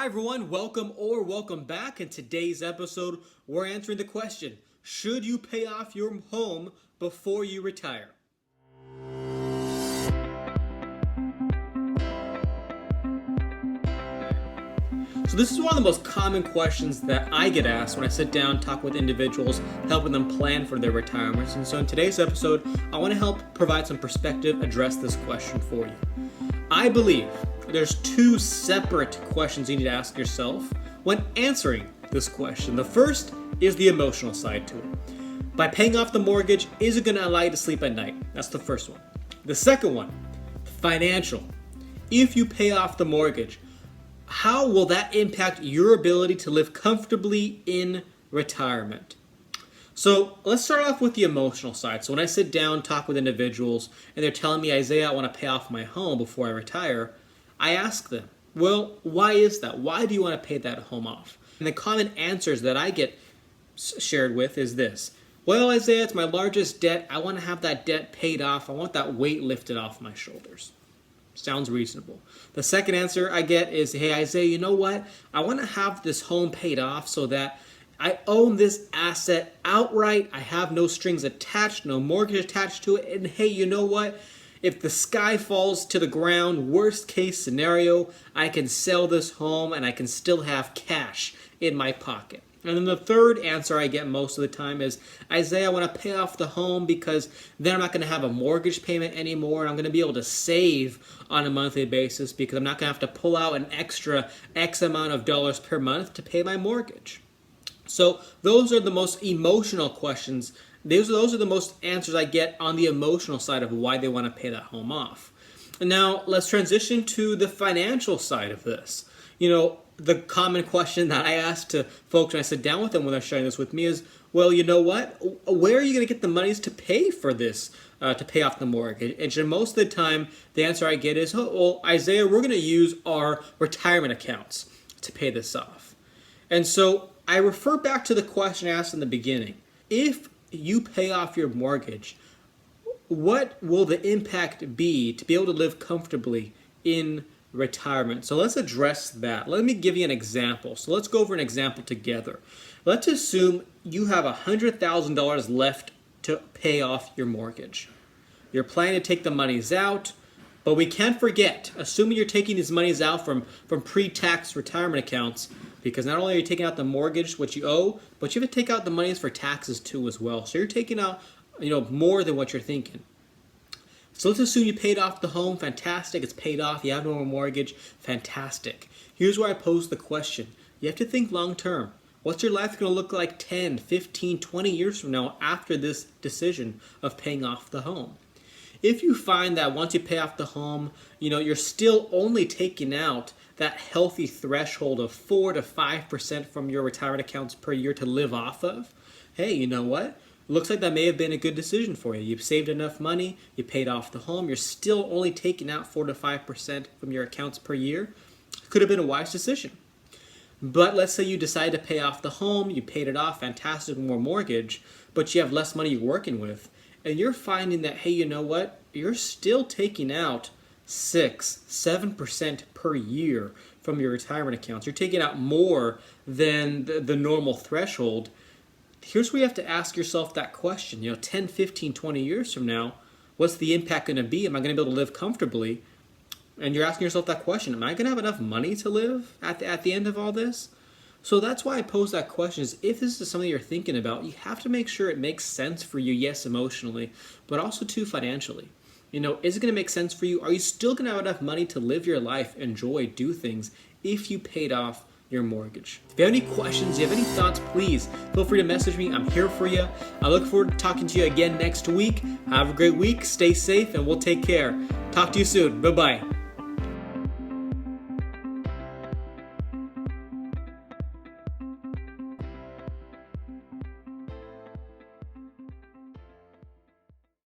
Hi everyone, welcome back. In today's episode, we're answering the question, should you pay off your home before you retire? So this is one of the most common questions that I get asked when I sit down, talk with individuals, helping them plan for their retirements. And so in today's episode, I want to help provide some perspective, address this question for you. I believe there's two separate questions you need to ask yourself when answering this question. The first is the emotional side to it. By paying off the mortgage, is it going to allow you to sleep at night? That's the first one. The second one, financial. If you pay off the mortgage, how will that impact your ability to live comfortably in retirement? So let's start off with the emotional side. So when I sit down, talk with individuals, and they're telling me, Isaiah, I want to pay off my home before I retire, I ask them, well, why is that? Why do you want to pay that home off? And the common answers that I get shared with is this. Well, Isaiah, it's my largest debt. I want to have that debt paid off. I want that weight lifted off my shoulders. Sounds reasonable. The second answer I get is, hey, Isaiah, you know what? I want to have this home paid off so that I own this asset outright. I have no strings attached, no mortgage attached to it. And hey, you know what? If the sky falls to the ground, worst case scenario, I can sell this home and I can still have cash in my pocket. And then the third answer I get most of the time is, Isaiah, I want to pay off the home because then I'm not going to have a mortgage payment anymore. And I'm going to be able to save on a monthly basis because I'm not going to have to pull out an extra X amount of dollars per month to pay my mortgage. So those are the most emotional questions. Those are the most answers I get on the emotional side of why they want to pay that home off. And now let's transition to the financial side of this. You know, the common question that I ask to folks when I sit down with them when they're sharing this with me is, well, you know what? Where are you going to get the monies to pay for this, to pay off the mortgage? And most of the time, the answer I get is, oh, well, Isaiah, we're going to use our retirement accounts to pay this off. And so I refer back to the question I asked in the beginning. If you pay off your mortgage, what will the impact be to be able to live comfortably in retirement? So let's address that. Let me give you an example. So let's go over an example together. Let's assume you have $100,000 left to pay off your mortgage. You're planning to take the monies out, but we can't forget, assuming you're taking these monies out from pre-tax retirement accounts, because not only are you taking out the mortgage, which you owe, but you have to take out the monies for taxes too as well. So you're taking out, more than what you're thinking. So let's assume you paid off the home. Fantastic. It's paid off. You have no more mortgage. Fantastic. Here's where I pose the question. You have to think long term. What's your life going to look like 10, 15, 20 years from now after this decision of paying off the home? If you find that once you pay off the home, you're still only taking out that healthy threshold of 4 to 5% from your retirement accounts per year to live off of, hey, you know what? Looks like that may have been a good decision for you. You've saved enough money, you paid off the home, you're still only taking out 4 to 5% from your accounts per year. Could have been a wise decision. But let's say you decide to pay off the home, you paid it off, fantastic, more mortgage, but you have less money you're working with, and you're finding that, hey, you know what? You're still taking out 6, 7% per year from your retirement accounts. You're taking out more than the normal threshold. Here's where you have to ask yourself that question. 10, 15, 20 years from now, what's the impact going to be? Am I going to be able to live comfortably? And you're asking yourself that question. Am I going to have enough money to live at the end of all this? So that's why I pose that question, is if this is something you're thinking about, you have to make sure it makes sense for you, yes, emotionally, but also too financially. Is it going to make sense for you? Are you still going to have enough money to live your life, enjoy, do things if you paid off your mortgage? If you have any questions, you have any thoughts, please feel free to message me. I'm here for you. I look forward to talking to you again next week. Have a great week. Stay safe and we'll take care. Talk to you soon. Bye-bye.